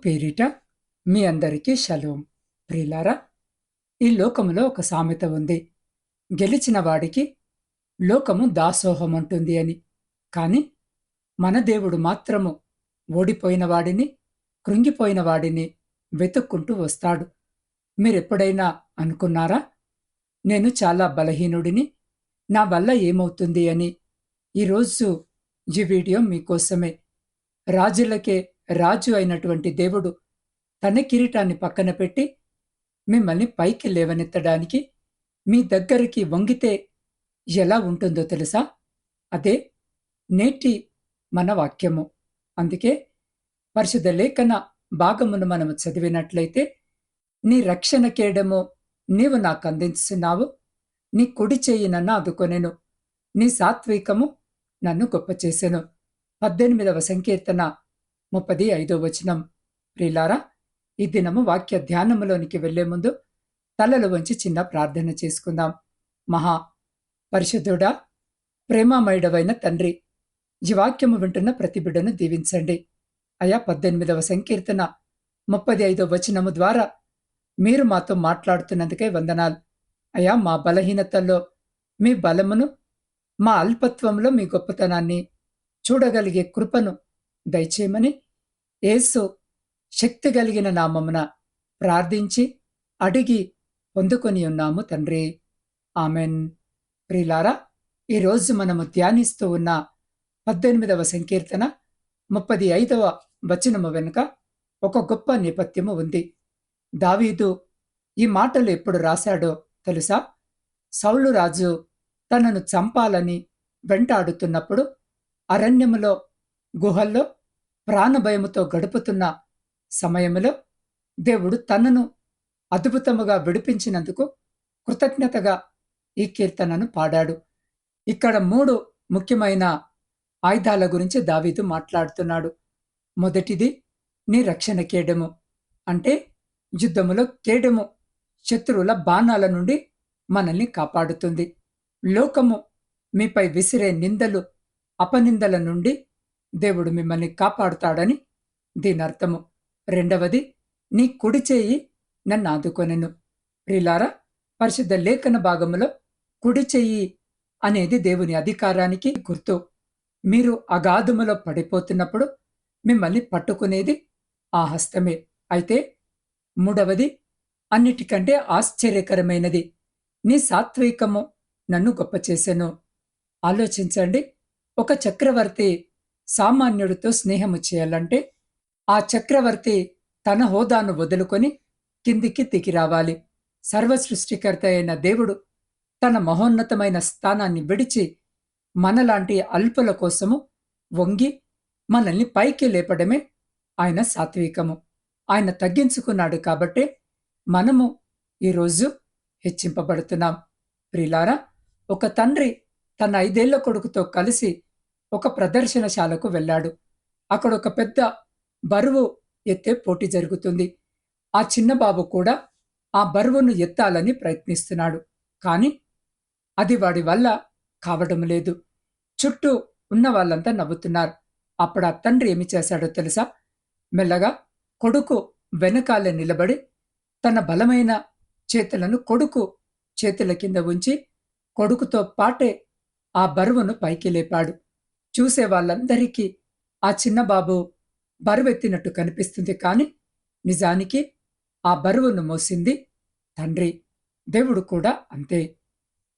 పేరిట మీ అందరికీ షలోం. ప్రియులారా, ఈ లోకములో ఒక సామెత ఉంది. గెలిచిన వాడికి లోకము దాసోహమంటుంది అని. కాని మన దేవుడు మాత్రము ఓడిపోయిన వాడిని, కృంగిపోయిన వాడిని వెతుక్కుంటూ వస్తాడు. మీరెప్పుడైనా అనుకున్నారా? నేను చాలా బలహీనుడిని, నా వల్ల ఏమవుతుంది అని? ఈరోజు ఈ వీడియో మీకోసమే. రాజులకే రాజు అయినటువంటి దేవుడు తన కిరీటాన్ని పక్కన పెట్టి మిమ్మల్ని పైకి లేవనెత్తడానికి మీ దగ్గరికి వంగితే ఎలా ఉంటుందో తెలుసా? అదే నేటి మన వాక్యము. అందుకే పరిశుద్ధ లేఖన భాగమును మనము చదివినట్లయితే, నీ రక్షణ కేడము నీవు నాకు అందించున్నావు, నీ కుడి చేయి నన్ను ఆదుకొనెను, నీ సాత్వికము నన్ను గొప్ప చేసెను. 18వ సంకీర్తన 35వ వచనం. ప్రియులారా, ఈ దినము వాక్య ధ్యానములోనికి వెళ్లే ముందు తలలు వంచి చిన్న ప్రార్థన చేసుకుందాం. మహా పరిశుద్ధుడా, ప్రేమామయుడవైన తండ్రి, ఈ వాక్యము వింటున్న ప్రతి బిడ్డను దీవించండి. అయా, 18వ సంకీర్తన 35వ వచనము ద్వారా మీరు మాతో మాట్లాడుతున్నందుకే వందనాలు. అయా, మా బలహీనతల్లో మీ బలమును, మా అల్పత్వంలో మీ గొప్పతనాన్ని చూడగలిగే కృపను దయచేయమని యేసు శక్తి కలిగిన నామమున ప్రార్థించి అడిగి పొందుకొని ఉన్నాము తండ్రి. ఆమెన్. ప్రియులారా, ఈరోజు మనము ధ్యానిస్తూ ఉన్న 18వ సంకీర్తన 35వ వచనము వెనుక ఒక గొప్ప నేపథ్యము ఉంది. దావీదు ఈ మాటలు ఎప్పుడు రాశాడో తెలుసా? సౌలు రాజు తనను చంపాలని వెంటాడుతున్నప్పుడు అరణ్యములో, గుహల్లో ప్రాణభయముతో గడుపుతున్న సమయములో దేవుడు తనను అద్భుతముగా విడిపించినందుకు కృతజ్ఞతగా ఈ కీర్తనను పాడాడు. ఇక్కడ 3 ముఖ్యమైన ఆయుధాల గురించి దావీదు మాట్లాడుతున్నాడు. మొదటిది నీ రక్షణ కేడము. అంటే యుద్ధములో కేడము శత్రువుల బాణాల నుండి మనల్ని కాపాడుతుంది. లోకము మీపై విసిరే నిందలు, అపనిందల నుండి దేవుడు మిమ్మల్ని కాపాడుతాడని దీనర్థము. రెండవది, నీ కుడి చేయి నన్ను ఆదుకొనెను. ప్రియులారా, పరిశుద్ధ లేఖన భాగములో కుడి చెయ్యి అనేది దేవుని అధికారానికి గుర్తు. మీరు అగాధములో పడిపోతున్నప్పుడు మిమ్మల్ని పట్టుకునేది ఆ హస్తమే. అయితే మూడవది, అన్నిటికంటే ఆశ్చర్యకరమైనది, నీ సాత్వికము నన్ను గొప్ప చేసెను. ఆలోచించండి, ఒక చక్రవర్తి సామాన్యుడితో స్నేహము చేయాలంటే ఆ చక్రవర్తి తన హోదాను వదులుకొని కిందికి దిగి రావాలి. సర్వసృష్టికర్త అయిన దేవుడు తన మహోన్నతమైన స్థానాన్ని విడిచి మనలాంటి అల్పుల కోసము వంగి మనల్ని పైకి లేపడమే ఆయన సాత్వికము. ఆయన తగ్గించుకున్నాడు కాబట్టే మనము ఈరోజు హెచ్చింపబడుతున్నాం. ప్రియులారా, ఒక తండ్రి తన 5 ఏళ్ల కొడుకుతో కలిసి ఒక ప్రదర్శనశాలకు వెళ్ళాడు. అక్కడ ఒక పెద్ద బరువు ఎత్తే పోటీ జరుగుతుంది. ఆ చిన్న బాబు కూడా ఆ బరువును ఎత్తాలని ప్రయత్నిస్తున్నాడు. కాని అది వాడి వల్ల కావడం లేదు. చుట్టూ ఉన్న వాళ్ళంతా నవ్వుతున్నారు. అప్పుడు ఆ తండ్రి ఏమి చేశాడో తెలుసా? మెల్లగా కొడుకు వెనకాలే నిలబడి తన బలమైన చేతులను కొడుకు చేతుల కింద ఉంచి కొడుకుతో పాటే ఆ బరువును పైకి లేపాడు. చూసే వాళ్ళందరికీ ఆ చిన్న బాబు బరువెత్తినట్టు కనిపిస్తుంది. కాని నిజానికి ఆ బరువును మోసింది తండ్రి. దేవుడు కూడా అంతే.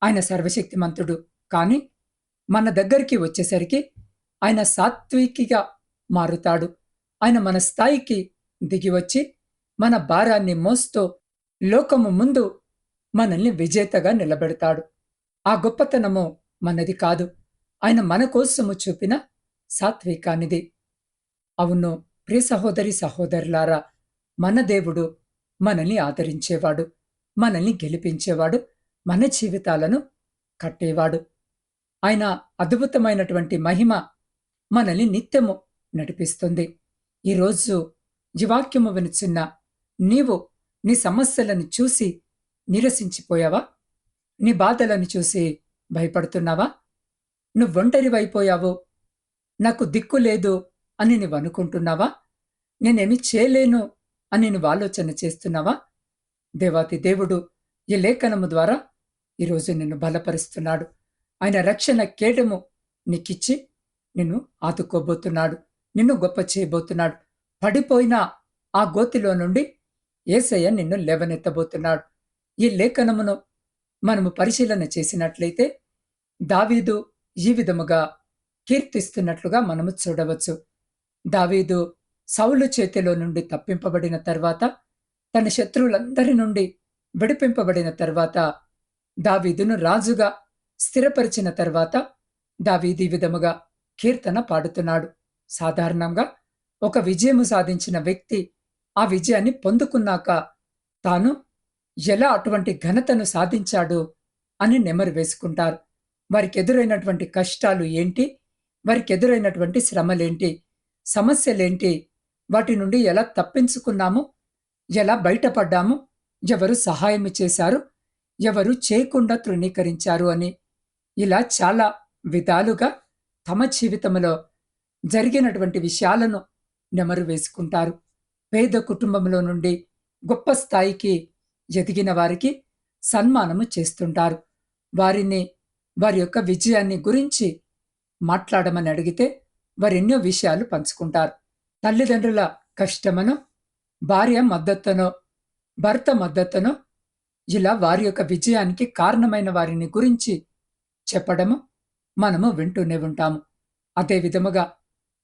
ఆయన సర్వశక్తిమంతుడు. కాని మన దగ్గరికి వచ్చేసరికి ఆయన సాత్వికిగా మారుతాడు. ఆయన మన స్థాయికి దిగివచ్చి మన భారాన్ని మోస్తూ లోకము ముందు మనల్ని విజేతగా నిలబెడతాడు. ఆ గొప్పతనము మనది కాదు, ఆయన మన కోసము చూపిన సాత్వికానిది. అవును ప్రియ సహోదరి సహోదరులారా, మన దేవుడు మనల్ని ఆదరించేవాడు, మనల్ని గెలిపించేవాడు, మన జీవితాలను కట్టేవాడు. ఆయన అద్భుతమైనటువంటి మహిమ మనల్ని నిత్యము నడిపిస్తుంది. ఈరోజు ఈ వాక్యము వినుచున్న నీవు నీ సమస్యలను చూసి నిరసించిపోయావా? నీ బాధలను చూసి భయపడుతున్నావా? నువ్వు ఒంటరివైపోయావు, నాకు దిక్కు లేదు అని నువ్వు అనుకుంటున్నావా? నేనేమి చేయలేను అని నువ్వు ఆలోచన చేస్తున్నావా? దేవాతి దేవుడు ఈ లేఖనము ద్వారా ఈరోజు నిన్ను బలపరుస్తున్నాడు. ఆయన రక్షణ కేడము నీకిచ్చి నిన్ను ఆదుకోబోతున్నాడు. నిన్ను గొప్ప చేయబోతున్నాడు. పడిపోయిన ఆ గోతిలో నుండి యేసయ్య నిన్ను లేవనెత్తబోతున్నాడు. ఈ లేఖనమును మనము పరిశీలన చేసినట్లయితే దావీదు ఈ విధముగా కీర్తిస్తున్నట్లుగా మనము చూడవచ్చు. దావీదు సౌలు చేతిలో నుండి తప్పింపబడిన తర్వాత, తన శత్రువులందరి నుండి విడిపింపబడిన తర్వాత, దావీదును రాజుగా స్థిరపరిచిన తర్వాత దావీదు ఈ విధముగా కీర్తన పాడుతున్నాడు. సాధారణంగా ఒక విజయము సాధించిన వ్యక్తి ఆ విజయాన్ని పొందుకున్నాక తాను ఎలా అటువంటి ఘనతను సాధించాడు అని నెమరు వేసుకుంటారు. వారికి ఎదురైనటువంటి కష్టాలు ఏంటి, వారికి ఎదురైనటువంటి శ్రమలేంటి, సమస్యలేంటి, వాటి నుండి ఎలా తప్పించుకున్నాము, ఎలా బయటపడ్డాము, ఎవరు సహాయం చేశారు, ఎవరు చేయకుండా తృణీకరించారు అని ఇలా చాలా విధాలుగా తమ జీవితంలో జరిగినటువంటి విషయాలను నెమరు వేసుకుంటారు. పేద కుటుంబంలో నుండి గొప్ప స్థాయికి ఎదిగిన వారికి సన్మానము చేస్తుంటారు. వారిని వారి యొక్క విజయాన్ని గురించి మాట్లాడమని అడిగితే వారెన్నో విషయాలు పంచుకుంటారు. తల్లిదండ్రుల కష్టమనో, భార్య మద్దతునో, భర్త మద్దతునో, ఇలా వారి యొక్క విజయానికి కారణమైన వారిని గురించి చెప్పడము మనము వింటూనే ఉంటాము. అదే విధముగా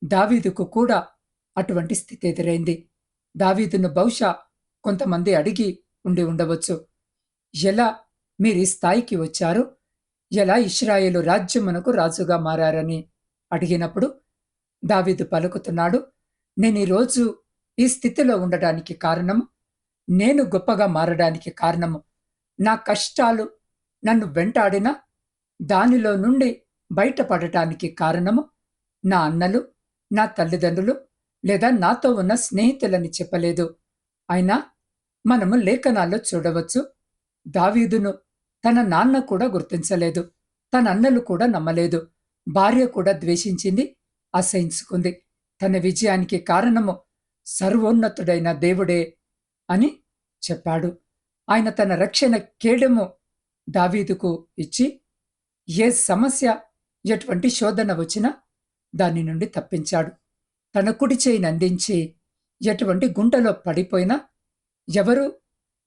దావీదుకు కూడా అటువంటి స్థితి ఎదురైంది. దావీదును బహుశా కొంతమంది అడిగి ఉండి ఉండవచ్చు, ఎలా మీరు ఈ స్థాయికి వచ్చారు, ఎలా ఇశ్రాయేలు రాజ్యమునకు రాజుగా మారారని అడిగినప్పుడు దావీదు పలుకుతున్నాడు, నేను ఈరోజు ఈ స్థితిలో ఉండడానికి కారణము, నేను గొప్పగా మారడానికి కారణము, నా కష్టాలు నన్ను వెంటాడిన దానిలో నుండి బయటపడటానికి కారణము నా అన్నలు, నా తల్లిదండ్రులు లేదా నాతో ఉన్న స్నేహితులని చెప్పలేదు. అయినా మనము లేఖనాల్లో చూడవచ్చు, దావీదును తన నాన్న కూడా గుర్తించలేదు, తన అన్నలు కూడా నమ్మలేదు, భార్య కూడా ద్వేషించింది, అసహించుకుంది. తన విజయానికి కారణము సర్వోన్నతుడైన దేవుడే అని చెప్పాడు. ఆయన తన రక్షణ కేడము దావీదుకు ఇచ్చి ఏ సమస్య, ఎటువంటి శోధన వచ్చినా దాని నుండి తప్పించాడు. తన కుడి చేయిని అందించి ఎటువంటి గుంటలో పడిపోయినా, ఎవరు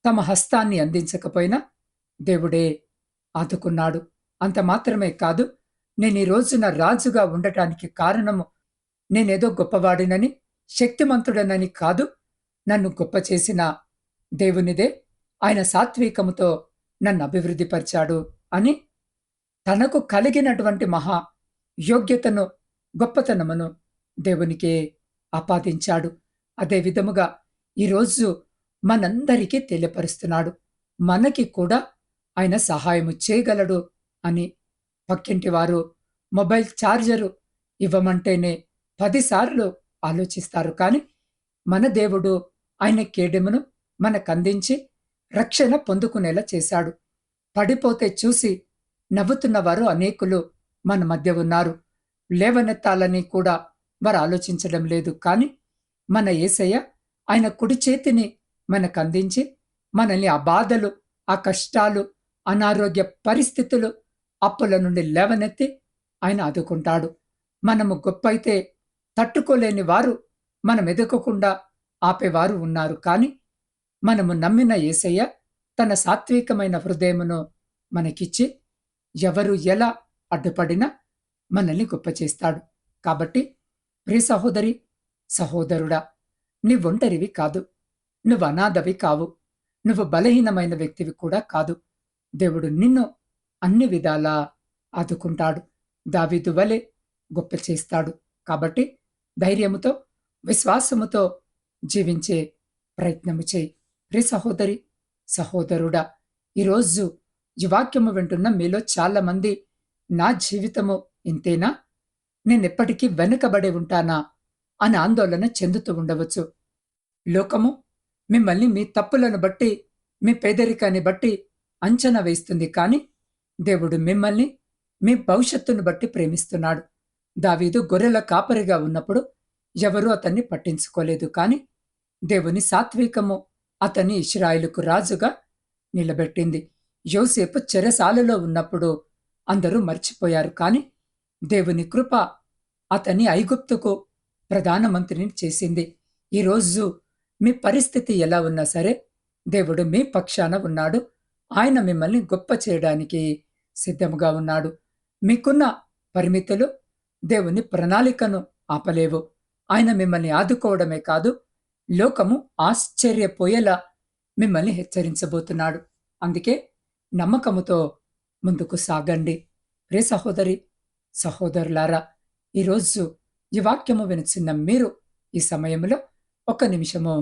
తమ హస్తాన్ని అందించకపోయినా దేవుడే ఆదుకున్నాడు. అంత మాత్రమే కాదు, నేను ఈ రోజున రాజుగా ఉండటానికి కారణము నేనేదో గొప్పవాడినని, శక్తిమంతుడనని కాదు, నన్ను గొప్ప చేసిన దేవునిదే, ఆయన సాత్వికముతో నన్ను అభివృద్ధిపరిచాడు అని తనకు కలిగినటువంటి మహా యోగ్యతను, గొప్పతనమును దేవునికే ఆపాదించాడు. అదే విధముగా ఈరోజు మనందరికీ తెలియపరుస్తున్నాడు, మనకి కూడా ఆయన సహాయము చేయగలడు అని. పక్కింటి వారు మొబైల్ ఛార్జరు ఇవ్వమంటేనే 10 సార్లు ఆలోచిస్తారు. కానీ మన దేవుడు ఆయన కేడెమును మనకందించి రక్షణ పొందుకునేలా చేశాడు. పడిపోతే చూసి నవ్వుతున్నవారు అనేకులు మన మధ్య ఉన్నారు. లేవనెత్తాలని కూడా వారు ఆలోచించడం లేదు. కానీ మన యేసయ్య ఆయన కుడి చేతిని మనకందించి మనల్ని ఆ బాధలు, ఆ కష్టాలు, అనారోగ్య పరిస్థితులు, అప్పుల నుండి లేవనెత్తి ఆయన ఆదుకుంటాడు. మనము గొప్పైతే తట్టుకోలేని వారు మనం ఎదగకుండా ఆపేవారు ఉన్నారు. కానీ మనము నమ్మిన యేసయ్య తన సాత్వికమైన హృదయమును మనకిచ్చి ఎవరు ఎలా అడ్డుపడినా మనల్ని గొప్ప చేస్తాడు. కాబట్టి ప్రియ సహోదరి, సహోదరుడా, నీవొంటరివి కాదు, నువ్వు అనాథవి కావు, నువ్వు బలహీనమైన వ్యక్తివి కూడా కాదు. దేవుడు నిన్ను అన్ని విధాలా ఆదుకుంటాడు. దావీదు వలె గొప్ప చేస్తాడు. కాబట్టి ధైర్యముతో, విశ్వాసముతో జీవించే ప్రయత్నము చేయి. ప్రియ సహోదరి, సహోదరుడా, ఈరోజు ఈ వాక్యము వింటున్న మీలో చాలా మంది, నా జీవితము ఇంతేనా, నేనెప్పటికీ వెనుకబడి ఉంటానా అని ఆందోళన చెందుతూ ఉండవచ్చు. లోకము మిమ్మల్ని మీ తప్పులను బట్టి, మీ పేదరికాన్ని బట్టి అంచనా వేస్తుంది. కానీ దేవుడు మిమ్మల్ని మీ భవిష్యత్తును బట్టి ప్రేమిస్తున్నాడు. దావీదు గొర్రెల కాపరిగా ఉన్నప్పుడు ఎవరూ అతన్ని పట్టించుకోలేదు. కాని దేవుని సాత్వికము అతన్ని ఇశ్రాయేలుకు రాజుగా నిలబెట్టింది. యోసేపు చెరసాలలో ఉన్నప్పుడు అందరూ మర్చిపోయారు. కాని దేవుని కృప అతన్ని ఐగుప్తుకు ప్రధానమంత్రిని చేసింది. ఈరోజు మీ పరిస్థితి ఎలా ఉన్నా సరే దేవుడు మీ పక్షాన ఉన్నాడు. ఆయన మిమ్మల్ని గొప్ప చేయడానికి సిద్ధముగా ఉన్నాడు. మీకున్న పరిమితులు దేవుని ప్రణాళికను ఆపలేవు. ఆయన మిమ్మల్ని ఆదుకోవడమే కాదు, లోకము ఆశ్చర్యపోయేలా మిమ్మల్ని హెచ్చరించబోతున్నాడు. అందుకే నమ్మకముతో ముందుకు సాగండి. ప్రియ సహోదరి, సహోదరులారా, ఈరోజు ఈ వాక్యము వినుచున్న మీరు ఈ సమయంలో 1 నిమిషము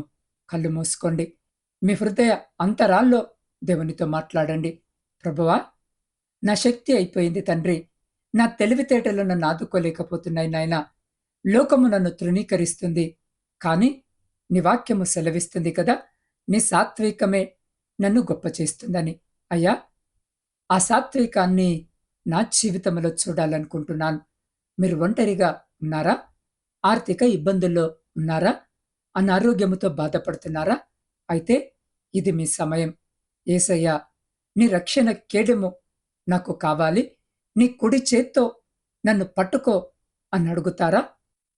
కళ్ళు మూసుకోండి. మీ హృదయ అంతరాల్లో దేవునితో మాట్లాడండి. ప్రభువా, నా శక్తి అయిపోయింది తండ్రి. నా తెలివితేటలు నన్ను ఆదుకోలేకపోతున్నాయి నాయనా. లోకము నన్ను తృణీకరిస్తుంది. కాని నీ వాక్యము సెలవిస్తుంది కదా, నీ సాత్వికమే నన్ను గొప్ప చేస్తుందని. అయ్యా, ఆ సాత్వికాన్ని నా జీవితంలో చూడాలనుకుంటున్నాను. మీరు ఒంటరిగా ఉన్నారా? ఆర్థిక ఇబ్బందుల్లో ఉన్నారా? అనారోగ్యముతో బాధపడుతున్నారా? అయితే ఇది మీ సమయం. యేసయ్యా, నీ రక్షణ కేడెము నాకు కావాలి, నీ కుడి చేత్తో నన్ను పట్టుకో అని అడుగుతారా?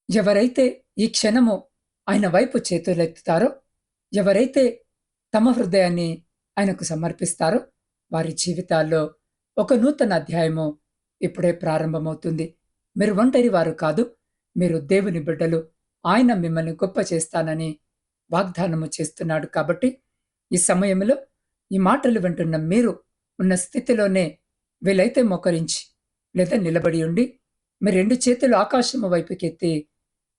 ఎవరైతే ఈ క్షణము ఆయన వైపు చేతులెత్తుతారో, ఎవరైతే తమ హృదయాన్ని ఆయనకు సమర్పిస్తారో, వారి జీవితాల్లో ఒక నూతన అధ్యాయము ఇప్పుడే ప్రారంభమవుతుంది. మీరు ఒంటరి వారు కాదు, మీరు దేవుని బిడ్డలు. ఆయన మిమ్మల్ని గొప్ప చేస్తానని వాగ్దానము చేస్తున్నాడు. కాబట్టి ఈ సమయంలో ఈ మాటలు వింటున్న మీరు ఉన్న స్థితిలోనే వీలైతే మోకరించి లేదా నిలబడి ఉండి మీ 2 చేతులు ఆకాశము వైపుకెత్తి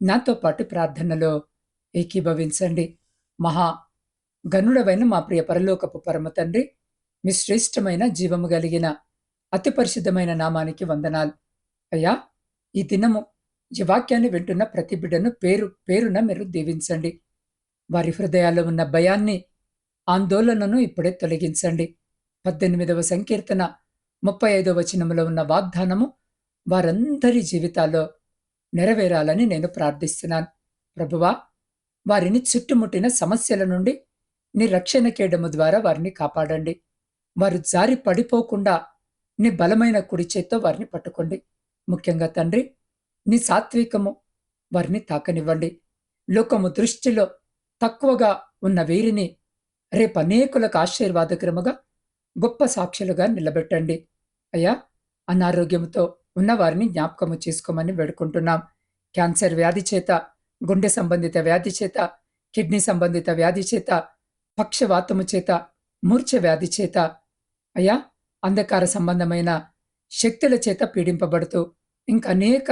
నాతో పాటు ప్రార్థనలో ఏకీభవించండి. మహా గనుడవైన మా ప్రియ పరలోకపు పరమ తండ్రి, మీ శ్రేష్టమైన జీవము కలిగిన అతి పరిశుద్ధమైన నామానికి వందనాలు. అయ్యా, ఈ దినము ఈ వాక్యాన్ని వింటున్న ప్రతి బిడ్డను పేరు పేరున మీరు దీవించండి. వారి హృదయాల్లో ఉన్న భయాన్ని, ఆందోళనను ఇప్పుడే తొలగించండి. 18వ సంకీర్తన 35వ వచనములో ఉన్న వాగ్దానము వారందరి జీవితాల్లో నెరవేరాలని నేను ప్రార్థిస్తున్నాను. ప్రభువా, వారిని చుట్టుముట్టిన సమస్యల నుండి నీ రక్షణ కేడము ద్వారా వారిని కాపాడండి. వారు జారి పడిపోకుండా నీ బలమైన కుడి చేత్తో వారిని పట్టుకోండి. ముఖ్యంగా తండ్రి, నీ సాత్వికము వారిని తాకనివ్వండి. లోకము దృష్టిలో తక్కువగా ఉన్న వీరిని రేపు అనేకులకు ఆశీర్వాదకరముగా గొప్ప సాక్షులుగా నిలబెట్టండి. అయ్యా, అనారోగ్యంతో ఉన్న వారిని జ్ఞాపకము చేసుకోమని వేడుకుంటున్నాం. క్యాన్సర్ వ్యాధి చేత, గుండె సంబంధిత వ్యాధి చేత, కిడ్నీ సంబంధిత వ్యాధి చేత, పక్షవాతము చేత, మూర్ఛ వ్యాధి చేత, అయ్యా, అంధకార సంబంధమైన శక్తుల చేత పీడింపబడుతూ ఇంకా అనేక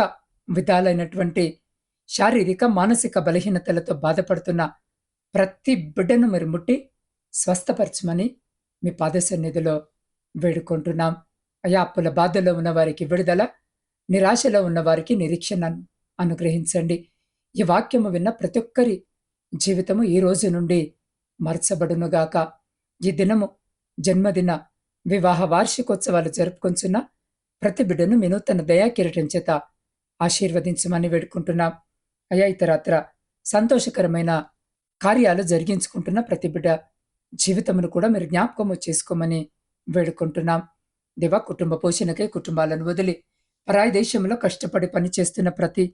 విధాలైనటువంటి శారీరక మానసిక బలహీనతలతో బాధపడుతున్న ప్రతి బిడ్డను మీరు ముట్టి స్వస్థపరచమని మీ పాద సన్నిధిలో వేడుకుంటున్నాం. అయా, అప్పుల బాధలో ఉన్న వారికి విడుదల, నిరాశలో ఉన్న వారికి నిరీక్షణ అనుగ్రహించండి. ఈ వాక్యము విన్న ప్రతి ఒక్కరి జీవితము ఈ రోజు నుండి మార్చబడునుగాక. ఈ దినము జన్మదిన, వివాహ వార్షికోత్సవాలు జరుపుకొంచున్న ప్రతి బిడ్డను మీ నూతన దయాకిరీటం చేత ఆశీర్వదించమని వేడుకుంటున్నాం. అయా, ఇతరత్ర సంతోషకరమైన కార్యాలు జరిగించుకుంటున్న ప్రతి బిడ్డ జీవితమును కూడా మీరు జ్ఞాపకము చేసుకోమని వేడుకుంటున్నాం. దేవా, కుటుంబ పోషణకై కుటుంబాలను వదిలి పరాయి దేశంలో కష్టపడి పనిచేస్తున్న ప్రతి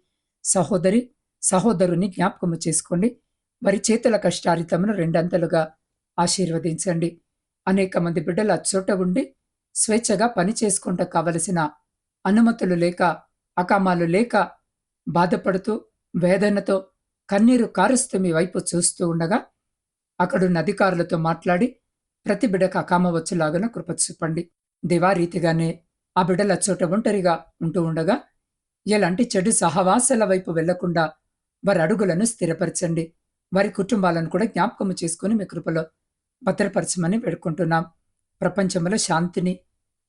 సహోదరి సహోదరుని జ్ఞాపకము చేసుకోండి. వారి చేతుల కష్టారితమును 2 అంతలుగా ఆశీర్వదించండి. అనేక మంది బిడ్డలు అచ్చోట ఉండి స్వేచ్ఛగా పని చేసుకుంటూ కావలసిన అనుమతులు లేక, అకామాలు లేక బాధపడుతూ వేదనతో కన్నీరు కారుస్తూ మీ వైపు చూస్తూ ఉండగా అక్కడున్న అధికారులతో మాట్లాడి ప్రతి బిడ్డకు అకామ వచ్చేలాగా కృప చూపండి. దేవా, రీతిగానే ఆ బిడ్డల చోట ఒంటరిగా ఉంటూ ఉండగా ఎలాంటి చెడు సహవాసాల వైపు వెళ్లకుండా వారి అడుగులను స్థిరపరచండి. వారి కుటుంబాలను కూడా జ్ఞాపకము చేసుకుని మీ కృపలో భద్రపరచమని వేడుకుంటున్నాం. ప్రపంచంలో శాంతిని,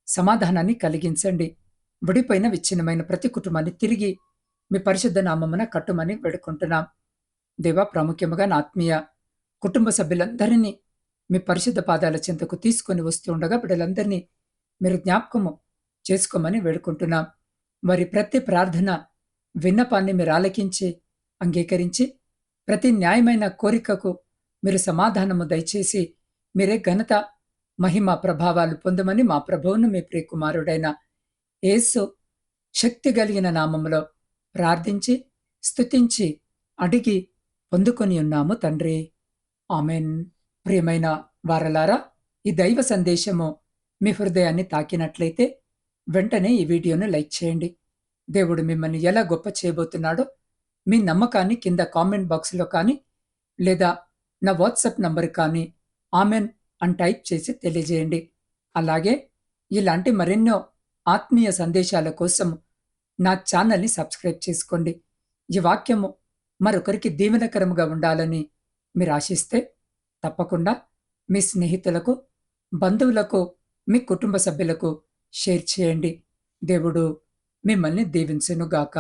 సమాధానాన్ని కలిగించండి. విడిపోయిన విచ్ఛిన్నమైన ప్రతి కుటుంబాన్ని తిరిగి మీ పరిశుద్ధ నామమున కట్టుమని వేడుకుంటున్నాం. దేవా, ప్రాముఖ్యముగా నా ఆత్మీయ కుటుంబ సభ్యులందరినీ మీ పరిశుద్ధ పాదాల చెంతకు తీసుకొని వస్తూ ఉండగా బిడ్డలందరినీ మీరు జ్ఞాపకము చేసుకోమని వేడుకుంటున్నాం. వారి ప్రతి ప్రార్థన విన్నపాన్ని మీరు ఆలకించి అంగీకరించి ప్రతి న్యాయమైన కోరికకు మీరు సమాధానము దయచేసి మీరే ఘనత మహిమ ప్రభావాలు పొందమని మా ప్రభువును మీ ప్రియకుమారుడైన యేసు శక్తి కలిగిన నామములో ప్రార్థించి స్తుతించి అడిగి పొందుకొని ఉన్నాము తండ్రి. ఆమెన్. ప్రియమైన వారలారా, ఈ దైవ సందేశము మీ హృదయాన్ని తాకినట్లయితే వెంటనే ఈ వీడియోను లైక్ చేయండి. దేవుడు మిమ్మల్ని ఎలా గొప్ప చేయబోతున్నాడో మీ నమ్మకాన్ని కింద కామెంట్ బాక్స్లో కానీ లేదా నా వాట్సాప్ నంబర్ కానీ ఆమెన్ అని టైప్ చేసి తెలియజేయండి. అలాగే ఇలాంటి మరెన్నో ఆత్మీయ సందేశాల కోసం నా ఛానల్ని సబ్స్క్రైబ్ చేసుకోండి. ఈ వాక్యము మరొకరికి దీవెనకరముగా ఉండాలని మీరు ఆశిస్తే తప్పకుండా మీ స్నేహితులకు, బంధువులకు, మీ కుటుంబ సభ్యులకు షేర్ చేయండి. దేవుడు మిమ్మల్ని దీవించునుగాక.